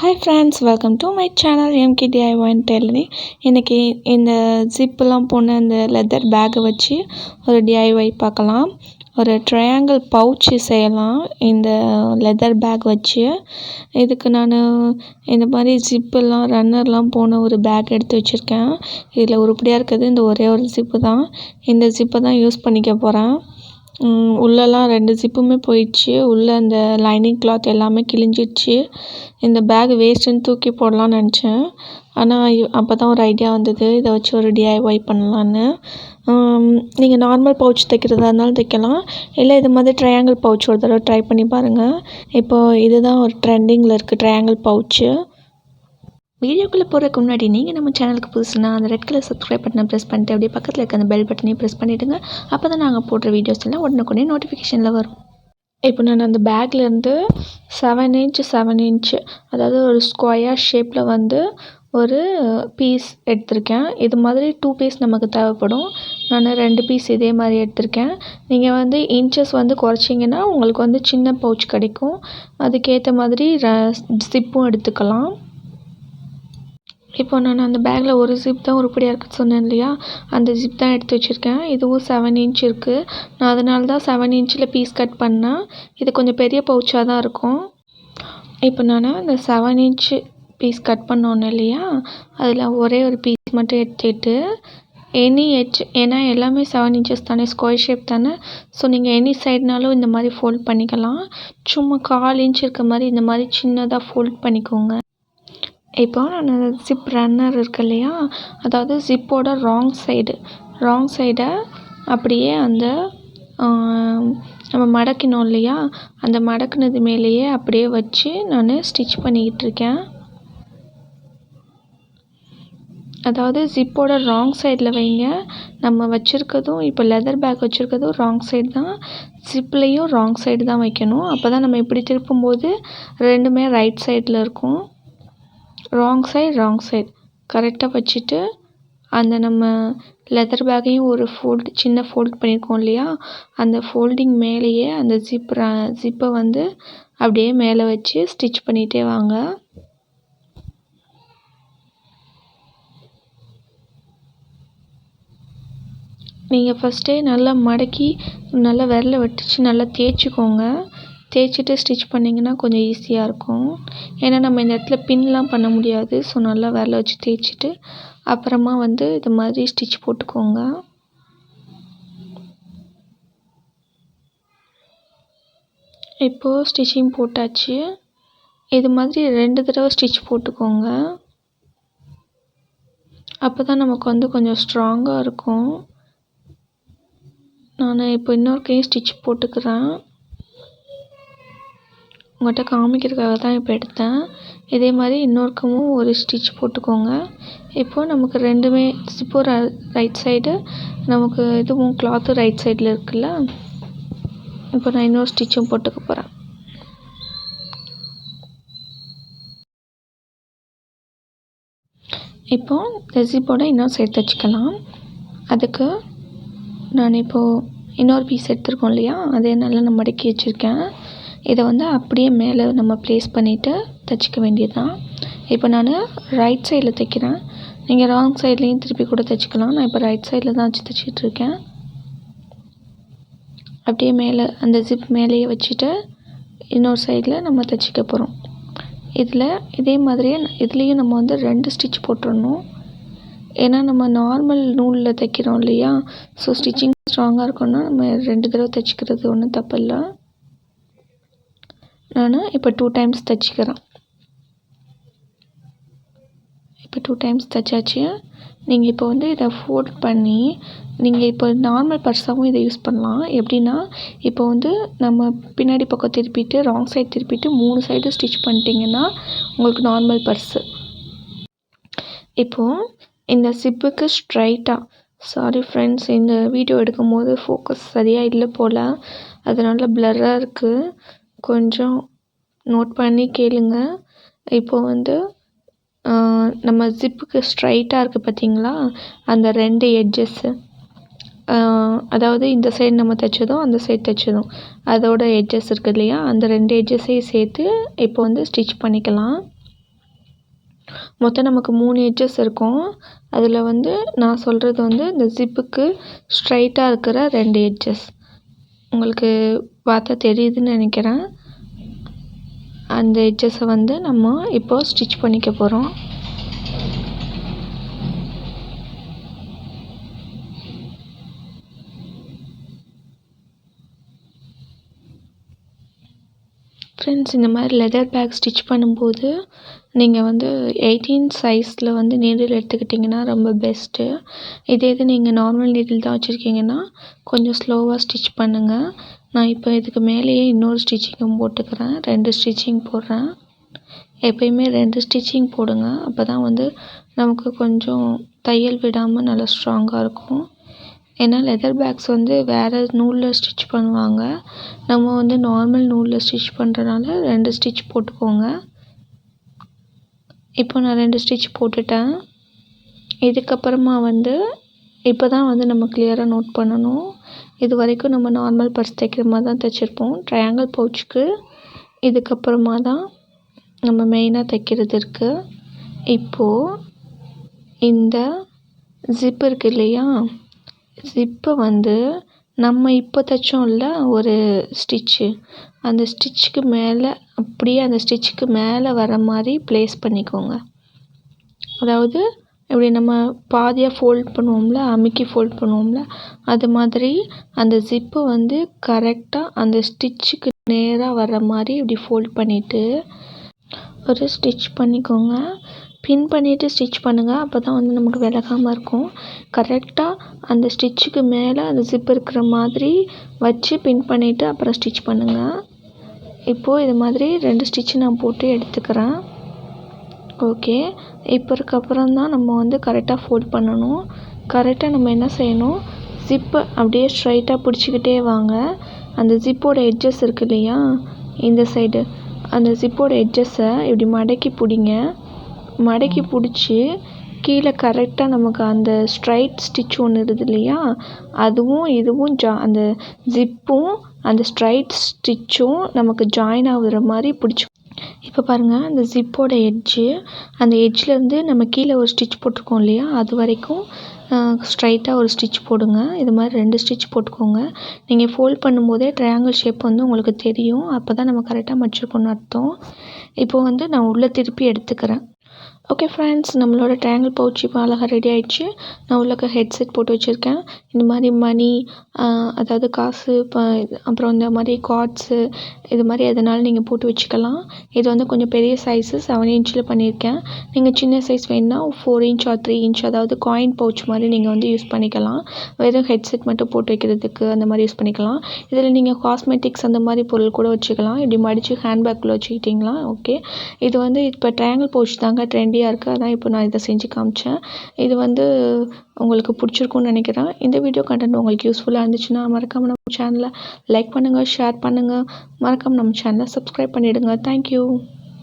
Hi friends, welcome to my channel MKDIY tailoring. இன்றைக்கி இந்த ஜிப்பெலாம் போன இந்த லெதர் பேக்கை வச்சு ஒரு DIY பார்க்கலாம். ஒரு ட்ரையாங்கிள் பவுச்சு செய்யலாம் இந்த லெதர் பேக் வச்சு. இதுக்கு நான் இந்த மாதிரி ஜிப்பெல்லாம் ரன்னர்லாம் போன ஒரு பேக் எடுத்து வச்சுருக்கேன். இதில் உருப்படியாக இருக்கிறது இந்த ஒரே ஒரு ஜிப்பு தான். இந்த ஜிப்பை தான் யூஸ் பண்ணிக்க போகிறேன். உள்ளெல்லாம் 2 ஜிப்புமே போயிடுச்சு. உள்ளே அந்த லைனிங் கிளாத் எல்லாமே கிழிஞ்சிடுச்சு. இந்த பேக் வேஸ்ட்டுன்னு தூக்கி போடலான்னு நினச்சேன். ஆனால் அப்போ தான் ஒரு ஐடியா வந்தது, இதை வச்சு ஒரு DIY பண்ணலான்னு. நீங்கள் நார்மல் பவுச் தைக்கிறதா இருந்தாலும் தைக்கலாம், இல்லை இது மாதிரி ட்ரையாங்கிள் பவுச் ஒரு தடவை ட்ரை பண்ணி பாருங்கள். இப்போது இதுதான் ஒரு ட்ரெண்டிங்கில் இருக்குது ட்ரையாங்கிள் பவுச்சு. வீடியோக்குள்ளே போகிறதுக்கு முன்னாடி நீங்கள் நம்ம சேனலுக்கு புதுசுனா அந்த ரெட் கலர் சப்ஸ்கிரைப் பட்டனை ப்ரெஸ் பண்ணிட்டு அப்படியே பக்கத்தில் இருக்க அந்த பெல் பட்டனையும் ப்ரெஸ் பண்ணிவிடுங்க. அப்போ தான் நாங்கள் போடுற வீடியோஸ் எல்லாம் உடனுக்குடனே நோட்டிஃபிகேஷனில் வரும். இப்போ நான் அந்த பேக்லேருந்து 7 இன்ச் 7 இன்ச்சு அதாவது ஒரு ஸ்கொயர் ஷேப்பில் வந்து ஒரு பீஸ் எடுத்திருக்கேன். இது மாதிரி 2 பீஸ் நமக்கு தேவைப்படும். நான் 2 பீஸ் இதே மாதிரி எடுத்திருக்கேன். நீங்கள் வந்து இன்ச்சஸ் வந்து குறைச்சிங்கன்னா உங்களுக்கு வந்து சின்ன பவுச் கிடைக்கும். அதுக்கேற்ற மாதிரி ஜிப்பும் எடுத்துக்கலாம். இப்போ நான் அந்த பேக்கில் ஒரு ஜிப் தான் உருப்படியாக இருக்குன்னு சொன்னேன் இல்லையா, அந்த ஜிப் தான் எடுத்து வச்சுருக்கேன். இதுவும் 7 இன்ச் இருக்குது. நான் அதனால தான் 7 இன்ச்சில் பீஸ் கட் பண்ணேன். இது கொஞ்சம் பெரிய பவுச்சாக தான் இருக்கும். இப்போ நான் அந்த 7 இன்ச்சு பீஸ் கட் பண்ணோன்னு இல்லையா, அதில் ஒரே ஒரு பீஸ் மட்டும் எடுத்துகிட்டு எனி எட்ஜ், ஏன்னா எல்லாமே 7 இன்ச்சஸ் தானே, ஸ்கொயர் ஷேப் தானே, ஸோ நீங்கள் எனி சைட்னாலும் இந்த மாதிரி ஃபோல்ட் பண்ணிக்கலாம். சும்மா 1/4 இன்ச் இருக்க மாதிரி இந்த மாதிரி சின்னதாக ஃபோல்ட் பண்ணிக்கோங்க. இப்போ நான் ஜிப் ரன்னர் இருக்கு இல்லையா, அதாவது ஜிப்போட ராங் சைடை அப்படியே அந்த நம்ம மடக்கினோம் இல்லையா, அந்த மடக்குனது மேலேயே அப்படியே வச்சு நான் ஸ்டிச் பண்ணிக்கிட்டு இருக்கேன். அதாவது ஜிப்போட ராங் சைடில் வைங்க. நம்ம வச்சுருக்கதும் இப்போ லெதர் பேக் வச்சுருக்கதும் ராங் சைடு தான், ஜிப்லேயும் ராங் சைடு தான் வைக்கணும். அப்போ தான் நம்ம இப்படி திருப்பும்போது ரெண்டுமே ரைட் சைடில் இருக்கும். ராங் சைடு கரெக்டாக வச்சுட்டு அந்த நம்ம லெதர் பேக்கையும் ஒரு சின்ன ஃபோல்ட் பண்ணியிருக்கோம் இல்லையா, அந்த ஃபோல்டிங் மேலேயே அந்த ஜிப்பை வந்து அப்படியே மேலே வச்சு ஸ்டிச் பண்ணிகிட்டே வாங்க. நீங்கள் ஃபஸ்ட்டே நல்லா மடக்கி நல்லா விரல வச்சு நல்லா தேய்ச்சிக்கோங்க. தேய்ச்சிட்டு ஸ்டிச் பண்ணிங்கன்னா கொஞ்சம் ஈஸியாக இருக்கும். ஏன்னா நம்ம இந்த இடத்துல பின்லாம் பண்ண முடியாது. ஸோ நல்லா விரல வச்சு தேய்ச்சிட்டு அப்புறமா வந்து இது மாதிரி ஸ்டிச் போட்டுக்கோங்க. இப்போது ஸ்டிச்சிங் போட்டாச்சு. இது மாதிரி 2 தடவை ஸ்டிச் போட்டுக்கோங்க. அப்போ தான் நமக்கு வந்து கொஞ்சம் ஸ்ட்ராங்காக இருக்கும். நான் இப்போ இன்னொருக்கையும் ஸ்டிச் போட்டுக்கிறேன். உங்கள்கிட்ட காமிக்கிறதுக்காக தான் இப்போ எடுத்தேன். இதே மாதிரி இன்னொருக்கவும் ஒரு ஸ்டிச் போட்டுக்கோங்க. இப்போது நமக்கு ரெண்டுமே ஜிப்போ ரைட் சைடு, நமக்கு இதுவும் கிளாத்தும் ரைட் சைடில் இருக்குல்ல. இப்போ நான் இன்னொரு ஸ்டிச்சும் போட்டுக்க போகிறேன். இப்போது இந்த ஜிப்போட இன்னொரு சைடு தைச்சிக்கலாம். அதுக்கு நான் இப்போது இன்னொரு பீஸ் எடுத்துருக்கோம் இல்லையா, அதே நல்லா நான் மடக்கி வச்சுருக்கேன். இதை வந்து அப்படியே மேலே நம்ம ப்ளேஸ் பண்ணிவிட்டு தைச்சிக்க வேண்டியது தான். இப்போ நான் ரைட் சைடில் தைக்கிறேன். நீங்கள் ராங் சைட்லேயும் திருப்பி கூட தைச்சிக்கலாம். நான் இப்போ ரைட் சைடில் தான் வச்சு தைச்சிட்ருக்கேன். அப்படியே மேலே அந்த ஜிப் மேலேயே வச்சுட்டு இன்னொரு சைடில் நம்ம தைச்சிக்க போகிறோம். இதே மாதிரியே இதுலேயும் நம்ம வந்து 2 ஸ்டிச் போட்டுடணும். ஏன்னா நம்ம நார்மல் நூலில் தைக்கிறோம் இல்லையா, ஸோ ஸ்டிச்சிங் ஸ்ட்ராங்காக இருக்குன்னா நம்ம 2 தடவை தைச்சிக்கிறது ஒன்றும் தப்பு இல்லை. நான் இப்போ 2 டைம்ஸ் தைச்சிக்கிறேன். இப்போ 2 டைம்ஸ் தைச்சாச்சு. நீங்கள் இப்போ வந்து இதை ஃபோல்ட் பண்ணி நீங்கள் இப்போ நார்மல் பர்ஸாகவும் இதை யூஸ் பண்ணலாம். எப்படின்னா இப்போ வந்து நம்ம பின்னாடி பக்கம் திருப்பிட்டு ராங் சைடு திருப்பிட்டு 3 சைடு ஸ்டிச் பண்ணிட்டீங்கன்னா உங்களுக்கு நார்மல் பர்ஸு. இப்போது இந்த ஜிப்புக்கு ஸ்ட்ரைட்டாக, சாரி ஃப்ரெண்ட்ஸ், இந்த வீடியோ எடுக்கும் போது ஃபோக்கஸ் சரியாக இல்லை போல், அதனால் பிளர்ராக இருக்குது, கொஞ்சம் நோட் பண்ணி கேளுங்க. இப்போது வந்து நம்ம ஜிப்புக்கு ஸ்ட்ரைட்டாக இருக்குது பார்த்தீங்களா, அந்த 2 எட்ஜஸ்ஸு, அதாவது இந்த சைடு நம்ம தைச்சதும் அந்த சைடு தைச்சதும் அதோட எட்ஜஸ் இருக்குது இல்லையா, அந்த 2 எட்ஜஸையும் சேர்த்து இப்போ வந்து ஸ்டிச் பண்ணிக்கலாம். மொத்தம் நமக்கு 3 எட்ஜஸ் இருக்கும். அதில் வந்து நான் சொல்கிறது வந்து இந்த ஜிப்புக்கு ஸ்ட்ரைட்டாக இருக்கிற 2 எட்ஜஸ். உங்களுக்கு பார்த்தா தெரியுதுன்னு நினைக்கிறேன். அந்த எட்ஜஸை வந்து நம்ம இப்போ ஸ்டிச் பண்ணிக்க போகிறோம். ஃப்ரெண்ட்ஸ், இந்த மாதிரி லெதர் பேக் ஸ்டிச் பண்ணும்போது நீங்கள் வந்து 18 சைஸில் வந்து நீடில் எடுத்துக்கிட்டிங்கன்னா ரொம்ப பெஸ்ட்டு. இதே இது நீங்கள் நார்மல் நீடில் தான் வச்சுருக்கீங்கன்னா கொஞ்சம் ஸ்லோவாக ஸ்டிச் பண்ணுங்கள். நான் இப்போ இதுக்கு மேலேயே இன்னொரு ஸ்டிச்சிங்கும் போட்டுக்கிறேன். 2 ஸ்டிச்சிங் போடுறேன். எப்பயுமே 2 ஸ்டிச்சிங் போடுங்க. அப்போ தான் வந்து நமக்கு கொஞ்சம் தையல் விடாமல் நல்லா ஸ்ட்ராங்காக இருக்கும். ஏன்னா லெதர் பேக்ஸ் வந்து வேறு நூலில் ஸ்டிச் பண்ணுவாங்க. நம்ம வந்து நார்மல் நூலில் ஸ்டிச் பண்ணுறனால 2 ஸ்டிச் போட்டுக்கோங்க. இப்போ நான் 2 ஸ்டிச் போட்டுட்டேன். இதுக்கப்புறமா வந்து இப்போ தான் வந்து நம்ம கிளியராக நோட் பண்ணணும். இது வரைக்கும் நம்ம நார்மல் பர்ஸ் தைக்கிற மாதிரி தான் தைச்சிருப்போம். ட்ரையாங்கிள் பவுச்சுக்கு இதுக்கப்புறமா தான் நம்ம மெயினாக தைக்கிறது இருக்குது. இப்போது இந்த ஜிப் இருக்குது இல்லையா, ஜிப்பை வந்து நம்ம இப்போ தைச்சோம்ல ஒரு ஸ்டிச்சு, அந்த ஸ்டிச்சுக்கு மேலே அப்படியே அந்த ஸ்டிச்சுக்கு மேலே வர மாதிரி ப்ளேஸ் பண்ணிக்கோங்க. அதாவது இப்படி நம்ம பாதியாக ஃபோல்ட் பண்ணுவோம்ல, அமுக்கி ஃபோல்ட் பண்ணுவோம்ல, அது மாதிரி அந்த ஜிப்பு வந்து கரெக்டாக அந்த ஸ்டிச்சுக்கு நேராக வர்ற மாதிரி இப்படி ஃபோல்ட் பண்ணிவிட்டு ஒரு ஸ்டிச் பண்ணிக்கோங்க. பின் பண்ணிவிட்டு ஸ்டிச் பண்ணுங்கள். அப்போ தான் வந்து நமக்கு விலகாமல் இருக்கும். கரெக்டாக அந்த ஸ்டிச்சுக்கு மேலே அந்த ஜிப் இருக்கிற மாதிரி வச்சு பின் பண்ணிவிட்டு அப்புறம் ஸ்டிச் பண்ணுங்கள். இப்போது இது மாதிரி 2 ஸ்டிச்சு நான் போட்டு எடுத்துக்கிறேன். ஓகே, இப்போ இதுக்கப்புறம் தான் நம்ம வந்து கரெக்டாக ஃபோல்ட் பண்ணணும். கரெக்டாக நம்ம என்ன செய்யணும், ஜிப்பை அப்படியே ஸ்ட்ரைட்டாக பிடிச்சிக்கிட்டே வாங்க. அந்த ஜிப்போட எட்ஜஸ் இருக்கு இல்லையா, இந்த சைடு அந்த ஜிப்போட எட்ஜஸை இப்படி மடக்கி பிடிங்க. மடக்கி பிடிச்சி கீழே கரெக்டாக நமக்கு அந்த ஸ்ட்ரைட் ஸ்டிச் ஒன்று இருக்குது இல்லையா, அதுவும் இதுவும் அந்த ஜிப்பும் அந்த ஸ்ட்ரைட் ஸ்டிச்சும் நமக்கு ஜாயின் ஆகுற மாதிரி பிடிச்சி. இப்போ பாருங்கள், அந்த ஜிப்போட எட்ஜு, அந்த எட்ஜ்லேருந்து நம்ம கீழே ஒரு ஸ்டிச் போட்டிருக்கோம் இல்லையா, அது வரைக்கும் ஸ்ட்ரைட்டாக ஒரு ஸ்டிச் போடுங்க. இது மாதிரி 2 ஸ்டிச் போட்டுக்கோங்க. நீங்கள் ஃபோல்ட் பண்ணும்போதே ட்ரையாங்கிள் ஷேப் வந்து உங்களுக்கு தெரியும். அப்போ தான் நம்ம கரெக்டாக மடிச்சிருக்கோன்னு அர்த்தம். இப்போ வந்து நான் உள்ளே திருப்பி எடுத்துக்கிறேன். ஓகே ஃப்ரெண்ட்ஸ், நம்மளோட ட்ரையாங்கிள் பவுச் இப்போ அழகாக ரெடி ஆகிடுச்சு. நான் உள்ளக்க ஹெட்செட் போட்டு வச்சுருக்கேன். இந்த மாதிரி மணி, அதாவது காசு, அப்புறம் இந்த மாதிரி கார்ட்ஸு, இது மாதிரி எதனாலும் நீங்கள் போட்டு வச்சுக்கலாம். இது வந்து கொஞ்சம் பெரிய சைஸு 7 இன்ச்சில் பண்ணியிருக்கேன். நீங்கள் சின்ன சைஸ் வேணுன்னா 4 இன்ச் ஆர் 3 இன்ச், அதாவது காயின் பவுச் மாதிரி நீங்கள் வந்து யூஸ் பண்ணிக்கலாம். வெறும் ஹெட்செட் மட்டும் போட்டு வைக்கிறதுக்கு அந்த மாதிரி யூஸ் பண்ணிக்கலாம். இதில் நீங்கள் காஸ்மெட்டிக்ஸ் அந்த மாதிரி பொருள் கூட வச்சுக்கலாம். இப்படி மடித்து ஹேண்ட்பேக்கில் வச்சுக்கிட்டிங்களா. ஓகே, இது வந்து இப்போ ட்ரையாங்கிள் பவுச் தாங்க ட்ரெண்டியாக இருக்குது. அதான் இப்போ நான் இதை செஞ்சு காமிச்சேன். இது வந்து உங்களுக்கு பிடிச்சிருக்குன்னு நினைக்கிறேன். இந்த வீடியோ கண்டென்ட் உங்களுக்கு யூஸ்ஃபுல்லாக இருந்துச்சுன்னா மறக்காமல் நம்ம சேனலை லைக் பண்ணுங்கள், ஷேர் பண்ணுங்கள். மறக்காமல் நம்ம சேனலை சப்ஸ்கிரைப் பண்ணிவிடுங்க. தேங்க்யூ.